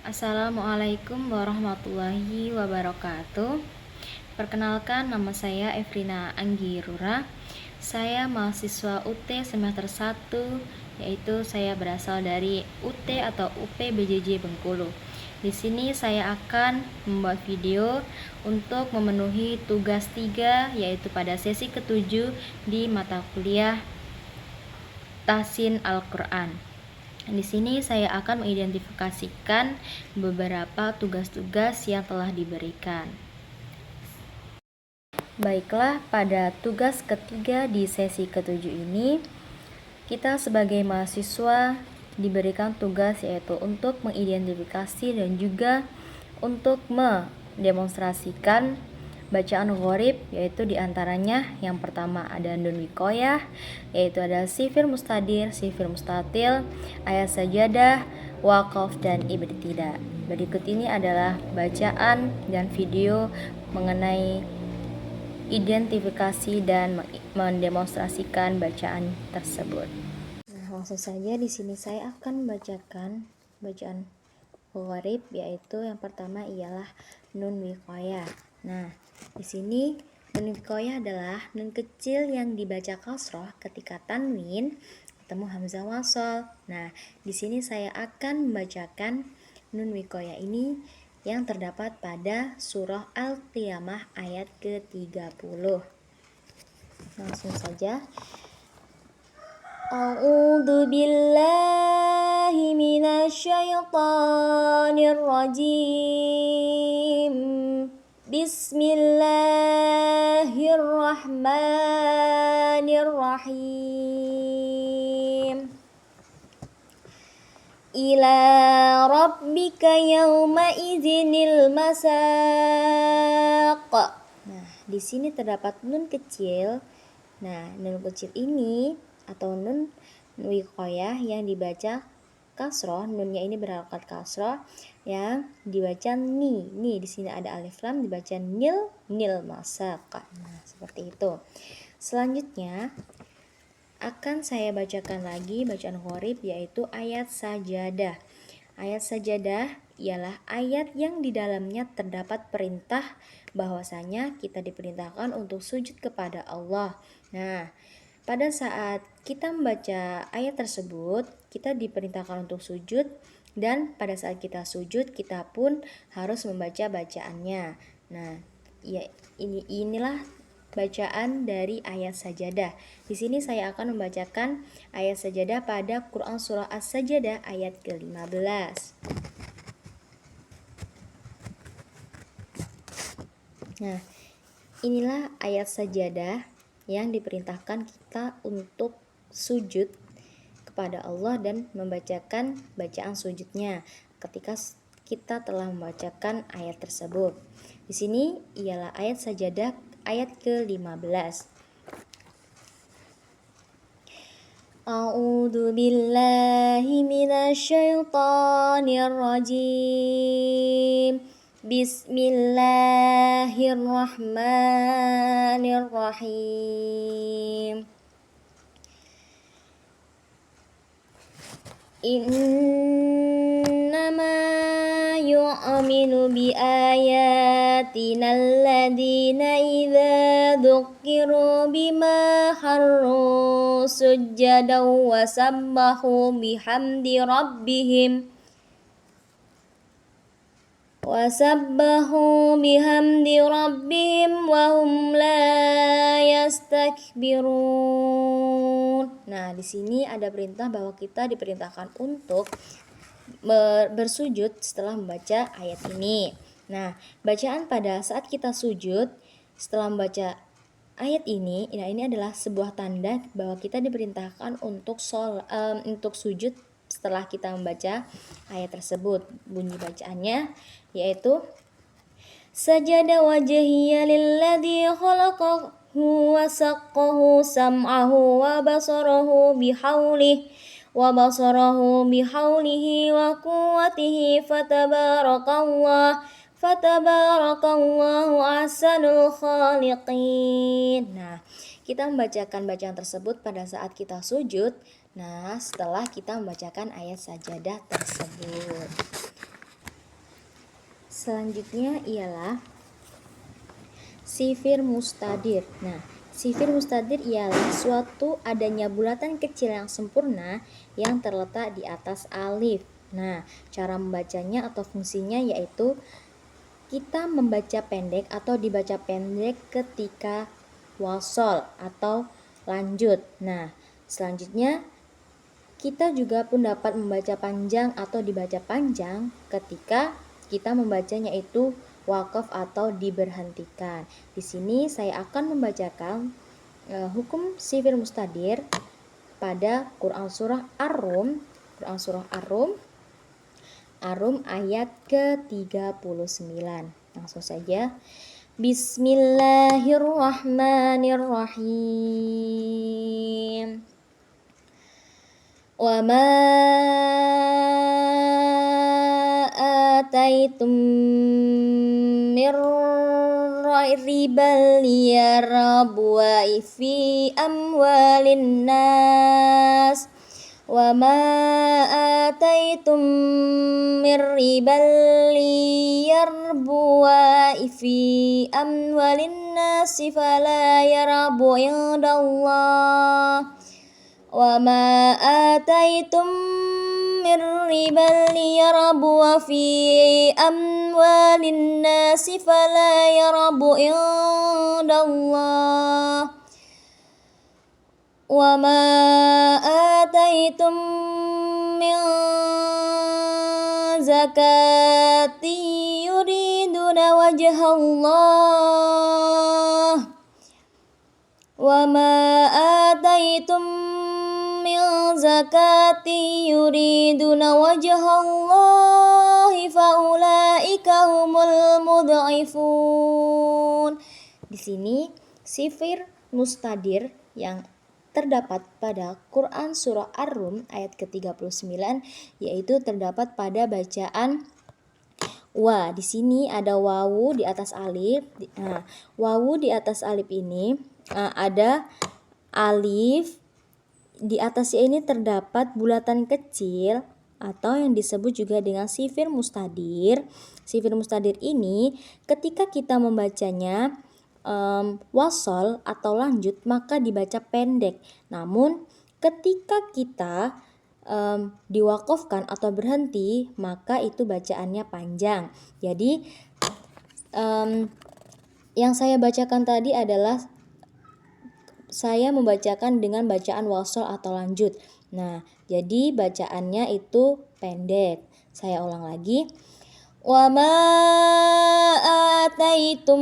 Assalamualaikum warahmatullahi wabarakatuh. Perkenalkan, nama saya Efrina Anggirura. Saya mahasiswa UT semester 1, yaitu saya berasal dari UT atau UPBJJ Bengkulu. Di sini saya akan membuat video untuk memenuhi tugas 3, yaitu pada sesi ke-7 di mata kuliah Tahsin Al-Quran. Di sini saya akan mengidentifikasikan beberapa tugas-tugas yang telah diberikan. Baiklah, pada tugas ketiga di sesi ke-7 ini, kita sebagai mahasiswa diberikan tugas yaitu untuk mengidentifikasi dan juga untuk mendemonstrasikan bacaan gharib, yaitu diantaranya yang pertama ada nun wikoyah, yaitu ada sifir mustadir, sifir mustatil, ayat sajadah, waqaf, dan ibtidah. Berikut ini adalah bacaan dan video mengenai identifikasi dan mendemonstrasikan bacaan tersebut. Nah, langsung saja di sini saya akan membacakan bacaan gharib, yaitu yang pertama ialah nun wikoyah. Nah, di sini nun wikoyah adalah nun kecil yang dibaca kasroh ketika tanwin ketemu hamzah wasol. Nah, di sini saya akan membacakan nun wikoyah ini yang terdapat pada surah Al-Qiyamah ayat ke-30. Langsung saja. A'udzu billahi minasyaitonir rajim. Bismillahirrahmanirrahim. Ila rabbika yawma idzinil masaq. Nah, di sini terdapat nun kecil. Nah, nun kecil ini atau nun wikoyah yang dibaca kasroh, nunnya ini berharokat kasroh, yang dibaca ni. Di sini ada alif lam, dibaca nil masaq. Nah, seperti itu. Selanjutnya akan saya bacakan lagi bacaan gharib, yaitu ayat sajadah. Ayat sajadah ialah ayat yang di dalamnya terdapat perintah bahwasanya kita diperintahkan untuk sujud kepada Allah. Nah, pada saat kita membaca ayat tersebut, kita diperintahkan untuk sujud, dan pada saat kita sujud, kita pun harus membaca bacaannya. Nah, ya, inilah bacaan dari ayat sajadah. Di sini saya akan membacakan ayat sajadah pada Quran surah As-Sajadah ayat ke-15. Nah, inilah ayat sajadah yang diperintahkan kita untuk sujud kepada Allah dan membacakan bacaan sujudnya ketika kita telah membacakan ayat tersebut. Di sini ialah ayat sajadah ayat ke-15. A'udzu billahi minasyaitonir rajim. Bismillahirrahmanirrahim. Innama yu'minu bi ayatina alladina idza dzukiru bima harru sujjadan wa sabbahu bihamdi rabbihim wa hum la yastakbirun. Nah, di sini ada perintah bahwa kita diperintahkan untuk bersujud setelah membaca ayat ini. Nah, bacaan pada saat kita sujud setelah membaca ayat ini, nah ini adalah sebuah tanda bahwa kita diperintahkan untuk sujud setelah kita membaca ayat tersebut. Bunyi bacaannya yaitu sajada wajhiya lilladzi khalaqahu wa saqqahu sam'ahu wa basarahu bihaulihi wa quwwatihi fatabarakallahu ahsanul khaliqin. Nah, kita membacakan bacaan tersebut pada saat kita sujud. Nah, setelah kita membacakan ayat sajadah tersebut. selanjutnya ialah sifir mustadir. Nah, sifir mustadir ialah suatu adanya bulatan kecil yang sempurna yang terletak di atas alif. Nah, cara membacanya atau fungsinya yaitu kita membaca pendek atau dibaca pendek ketika wasol atau lanjut. Nah, selanjutnya kita juga pun dapat membaca panjang atau dibaca panjang ketika kita membacanya itu wakaf atau diberhentikan. Di sini saya akan membacakan hukum sifir mustadir pada Quran surah Ar-Rum, Ar-Rum ayat ke-39. Langsung saja. Bismillahirrahmanirrahim. Wa ma ataitum mir ribal liyarbu fi amwalin nas wa ma ataitum mir ribal liyarbu fi amwalin nas fala yarbu indallah wa ma ataitum mir ribal liyarbu fi amwalin nasi fala yarbu indallah wa ma ataitum min zakati yuriduna wajhallah wa ma ataitum min zakati yuriduna wajhallahi faulaika humul mudha'ifun. Di sini sifir mustadir yang terdapat pada Quran surah Ar-Rum ayat ke-39 yaitu terdapat pada bacaan wa. Di sini ada wawu di atas alif. Nah, wawu di atas alif ini ada alif. Di atasnya ini terdapat bulatan kecil atau yang disebut juga dengan sifir mustadir. Sifir mustadir ini ketika kita membacanya wasol atau lanjut maka dibaca pendek. Namun ketika kita diwakafkan atau berhenti maka itu bacaannya panjang. Jadi yang saya bacakan tadi adalah saya membacakan dengan bacaan wasol atau lanjut. Nah, jadi bacaannya itu pendek. Saya ulang lagi. Wa ma ataitum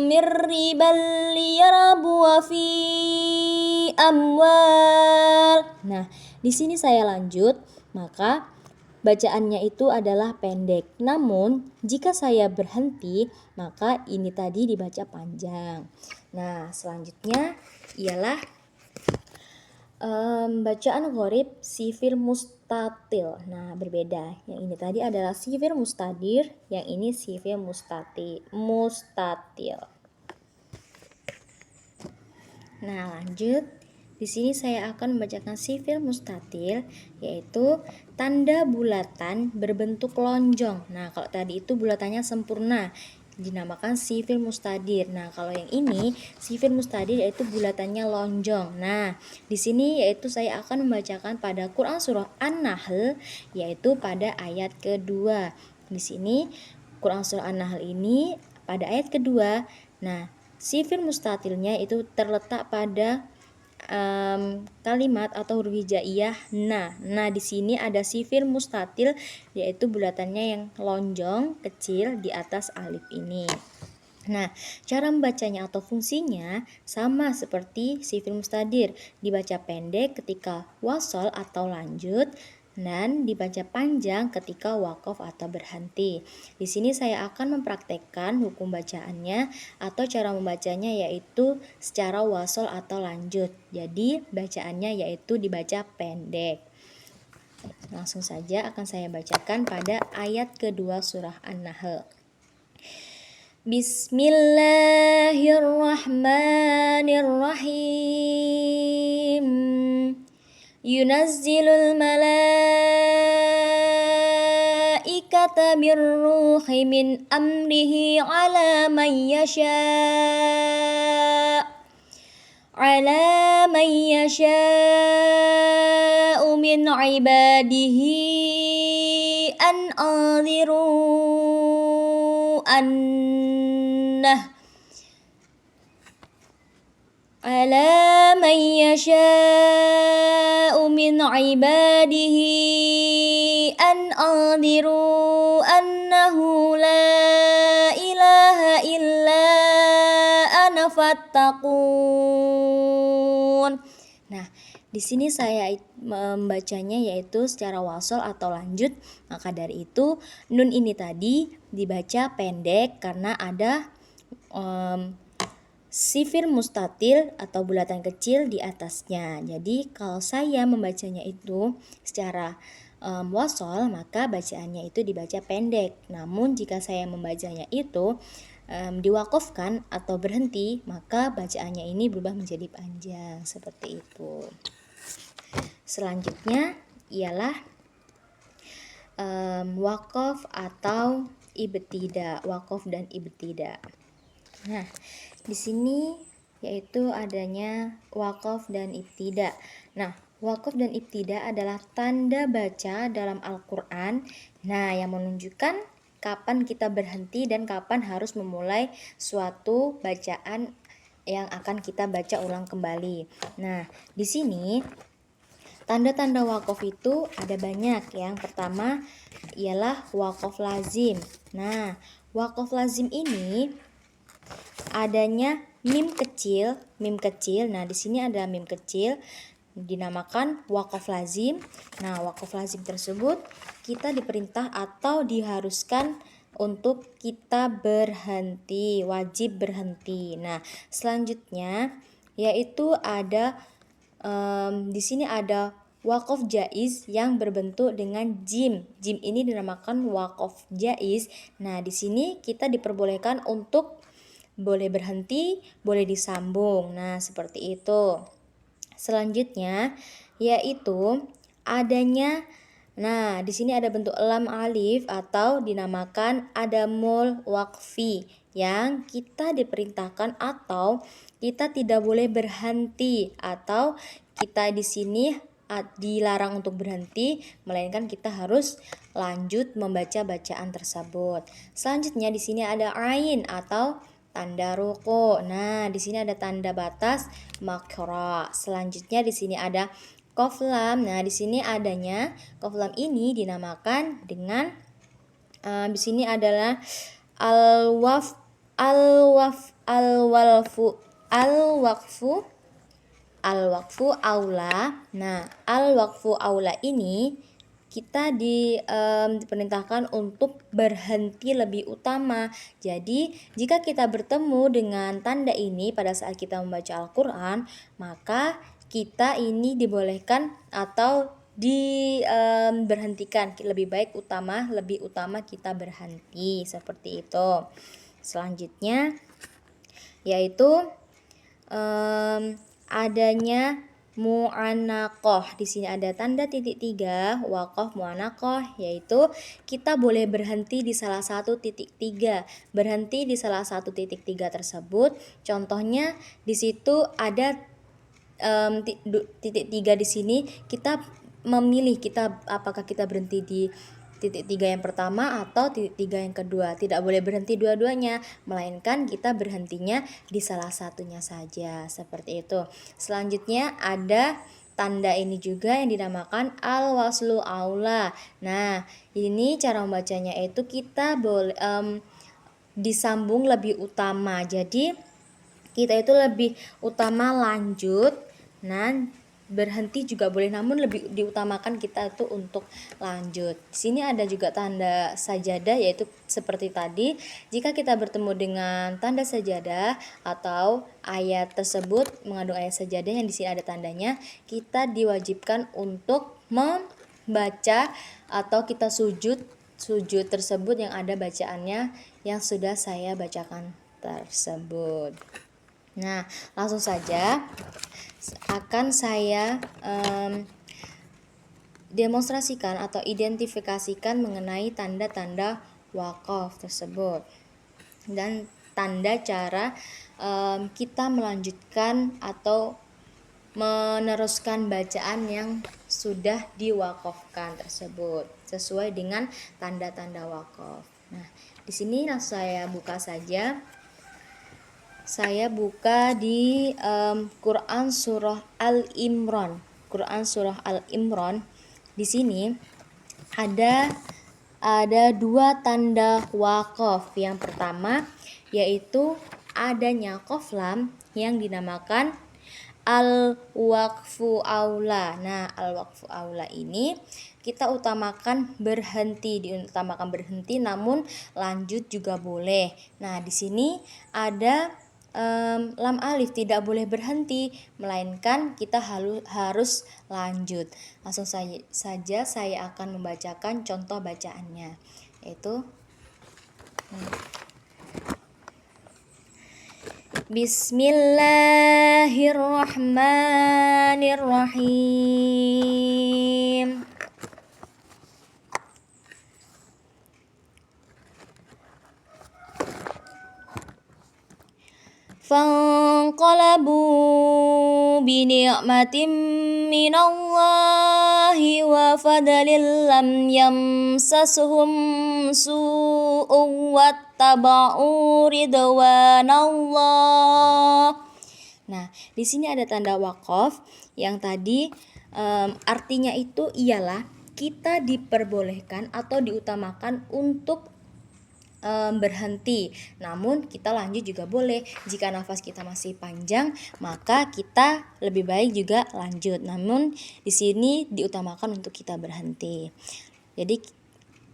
mir ribal liyarbu fi amwal. Nah, di sini saya lanjut, maka bacaannya itu adalah pendek. Namun, jika saya berhenti, maka ini tadi dibaca panjang. Nah, selanjutnya ialah bacaan gharib sifir mustatil. Nah, berbeda. Yang ini tadi adalah sifir mustadir, yang ini sifir mustatil. Nah, lanjut. Di sini saya akan membacakan sifir mustatil, yaitu tanda bulatan berbentuk lonjong. Nah, kalau tadi itu bulatannya sempurna, dinamakan sifir mustadir. Nah, kalau yang ini sifir mustadir yaitu bulatannya lonjong. Nah, di sini yaitu saya akan membacakan pada Quran surah An-Nahl yaitu pada ayat kedua. Di sini Quran surah An-Nahl ini pada ayat kedua. Nah, sifir mustatilnya itu terletak pada kalimat atau huruf hijaiyah nah di sini ada sifir mustatil yaitu bulatannya yang lonjong kecil di atas alif ini. Nah, cara membacanya atau fungsinya sama seperti sifir mustadir, dibaca pendek ketika wasol atau lanjut dan dibaca panjang ketika wakaf atau berhenti. Di sini saya akan mempraktekkan hukum bacaannya atau cara membacanya yaitu secara wasol atau lanjut. Jadi bacaannya yaitu dibaca pendek. Langsung saja akan saya bacakan pada ayat kedua surah An-Nahl. Bismillahirrahmanirrahim. Yunazzilul malaikata malaikata birruhi min amrihi ala man yasha' min ibadihi an anziru annah ala man yasha'u min ibadihi an anziru annahu la ilaha illa ana fattaqun. Nah, di sini saya membacanya yaitu secara wasol atau lanjut. Maka dari itu nun ini tadi dibaca pendek karena ada sifir mustatil atau bulatan kecil di atasnya. Jadi kalau saya membacanya itu secara wasol, maka bacaannya itu dibaca pendek. Namun jika saya membacanya itu diwakofkan atau berhenti, maka bacaannya ini berubah menjadi panjang seperti itu. Selanjutnya ialah wakof atau ibtida, wakof dan ibtida. Nah, di sini yaitu adanya wakof dan ibtida. Nah, wakof dan ibtida adalah tanda baca dalam Al-Quran. Nah, yang menunjukkan kapan kita berhenti dan kapan harus memulai suatu bacaan yang akan kita baca ulang kembali. Nah, di sini tanda-tanda wakof itu ada banyak. Yang pertama ialah wakof lazim. Nah, wakof lazim ini adanya mim kecil. Nah, di sini ada mim kecil dinamakan wakof lazim. Nah, wakof lazim tersebut kita diperintah atau diharuskan untuk kita berhenti, wajib berhenti. Nah, selanjutnya yaitu ada di sini ada wakof jaiz yang berbentuk dengan jim. Jim ini dinamakan wakof jaiz. Nah, di sini kita diperbolehkan untuk boleh berhenti, boleh disambung. Nah, seperti itu. Selanjutnya yaitu adanya, nah di sini ada bentuk lam alif atau dinamakan adamul waqfi yang kita diperintahkan atau kita tidak boleh berhenti atau kita di sini dilarang untuk berhenti, melainkan kita harus lanjut membaca bacaan tersebut. Selanjutnya di sini ada ain atau tanda ruku. Nah, di sini ada tanda batas makra. Selanjutnya di sini ada qaf lam. Nah, di sini adanya qaf lam ini dinamakan dengan di sini adalah al-waqfu aula. Nah, al-waqfu aula ini kita diperintahkan untuk berhenti lebih utama. Jadi, jika kita bertemu dengan tanda ini pada saat kita membaca Al-Quran, maka kita ini dibolehkan atau diberhentikan. Lebih utama kita berhenti seperti itu. Selanjutnya yaitu adanya mu'anaqoh. Di sini ada tanda titik 3, wakof mu'anaqoh, yaitu kita boleh berhenti di salah satu titik 3. Berhenti di salah satu titik 3 tersebut. Contohnya di situ ada titik 3 di sini, kita memilih apakah kita berhenti di titik 3 yang pertama atau titik 3 yang kedua. Tidak boleh berhenti dua-duanya, melainkan kita berhentinya di salah satunya saja, seperti itu. Selanjutnya ada tanda ini juga yang dinamakan al-waslu aula. Nah, ini cara membacanya itu kita boleh disambung lebih utama. Jadi kita itu lebih utama lanjut. Nah, berhenti juga boleh, namun lebih diutamakan kita itu untuk lanjut. Di sini ada juga tanda sajadah, yaitu seperti tadi. Jika kita bertemu dengan tanda sajadah atau ayat tersebut mengandung ayat sajadah yang di sini ada tandanya, kita diwajibkan untuk membaca atau kita sujud tersebut yang ada bacaannya yang sudah saya bacakan tersebut. Nah, langsung saja akan saya demonstrasikan atau identifikasikan mengenai tanda-tanda wakaf tersebut dan tanda cara kita melanjutkan atau meneruskan bacaan yang sudah diwakafkan tersebut sesuai dengan tanda-tanda wakaf. Nah, di sini langsung saya buka saja. Saya buka di Quran surah Al-Imran. Quran surah Al-Imran. Di sini ada dua tanda wakaf. Yang pertama yaitu adanya qaf lam yang dinamakan al-waqfu aula. Nah, al-waqfu aula ini kita utamakan berhenti, namun lanjut juga boleh. Nah, di sini ada lam alif, tidak boleh berhenti, melainkan kita harus lanjut. Langsung saja saya akan membacakan contoh bacaannya, yaitu Bismillahirrahmanirrahim. Fanqalabu bini'matin minallahi wa fadlin lam yamsasuhum su'un wattaba'u ridwanallah. Nah, di sini ada tanda wakaf yang tadi artinya itu ialah kita diperbolehkan atau diutamakan untuk berhenti, namun kita lanjut juga boleh. Jika nafas kita masih panjang, maka kita lebih baik juga lanjut. Namun di sini diutamakan untuk kita berhenti. Jadi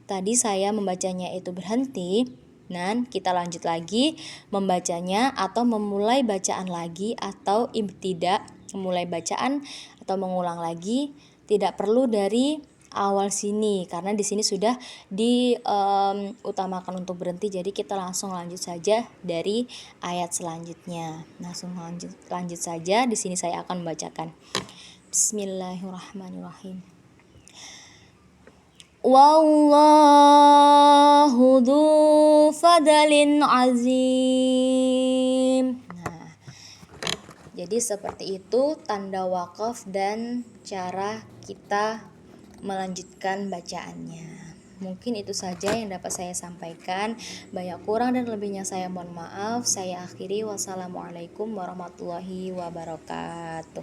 tadi saya membacanya itu berhenti, dan kita lanjut lagi membacanya atau memulai bacaan lagi atau ibtidak, memulai bacaan atau mengulang lagi, tidak perlu dari awal sini karena di sini sudah diutamakan untuk berhenti, jadi kita langsung lanjut saja dari ayat selanjutnya. Langsung lanjut saja. Di sini saya akan membacakan. Bismillahirrahmanirrahim. Wallahu dzu fadlin azim. Nah, jadi seperti itu tanda wakaf dan cara kita melanjutkan bacaannya. Mungkin itu saja yang dapat saya sampaikan. Banyak kurang dan lebihnya saya mohon maaf. Saya akhiri. Wassalamualaikum warahmatullahi wabarakatuh.